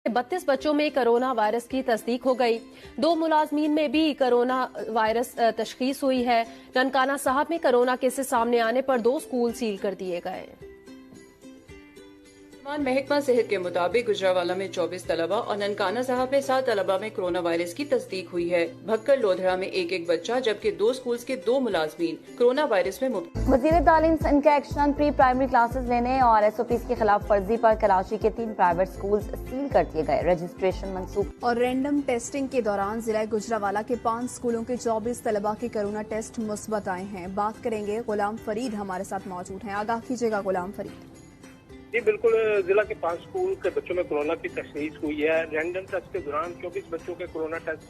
32 बच्चों में corona virus की तस्दीक हो गई। 2 मुलाजमीन में भी कोरोना वायरस तशखीस हुई है। ननकाना साहब में कोरोना केसेस सामने आने पर 2 स्कूल सील कर दिए गए। महकमा सेहत के मुताबिक गुजरावाला में 24 तलबा और ननकाना साहब में 7 तलबा में कोरोना वायरस की तस्दीक हुई है। भक्कर लोधरा में एक बच्चा जबकि 2 स्कूल्स के 2 मुलाजमीन कोरोना वायरस में मुब्तला। वज़ीर तालीम सिंध का एक्शन प्री प्राइमरी क्लासेस लेने और SOPs की खिलाफ वर्जी पर कराची के 3 प्राइवेट स्कूल्स सील कर दिए गए। रजिस्ट्रेशन मंसूख। और रैंडम टेस्टिंग के दौरान जिला गुजरावाला के 5 स्कूलों के 24 तलबा के कोरोना टेस्ट मुस्बत आए हैं। बात करेंगे गुलाम फरीद हमारे साथ मौजूद हैं। आगाह कीजिएगा गुलाम फरीद। जी बिल्कुल, जिला के 5 स्कूल के बच्चों में कोरोना की तशखीस हुई है। रैंडम टेस्ट के दौरान 24 बच्चों के कोरोना टेस्ट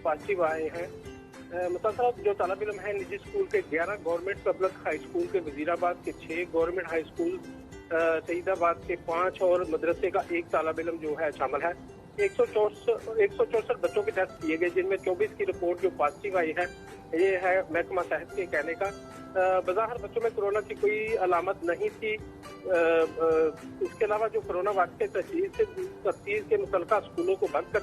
पॉजिटिव आए हैं। मुतासर जो तालिब इल्म है निजी स्कूल के 11, गवर्नमेंट पब्लिक हाई स्कूल के वजीराबाद के 6, गवर्नमेंट हाई स्कूल सईदाबाद के 5 और मदरसे का 1 तालिब इल्म जो है शामिल है। 164 बच्चों के टेस्ट किए गए, जिनमें 24 की रिपोर्ट जो पॉजिटिव आई है। ये है महकमा सेहत के कहने का। बज़ाहिर बच्चों में कोरोना की कोई अलामत नहीं थी। इसके अलावा जो कोरोना वायरस के तफसील के मुतल्लिका स्कूलों को बंद कर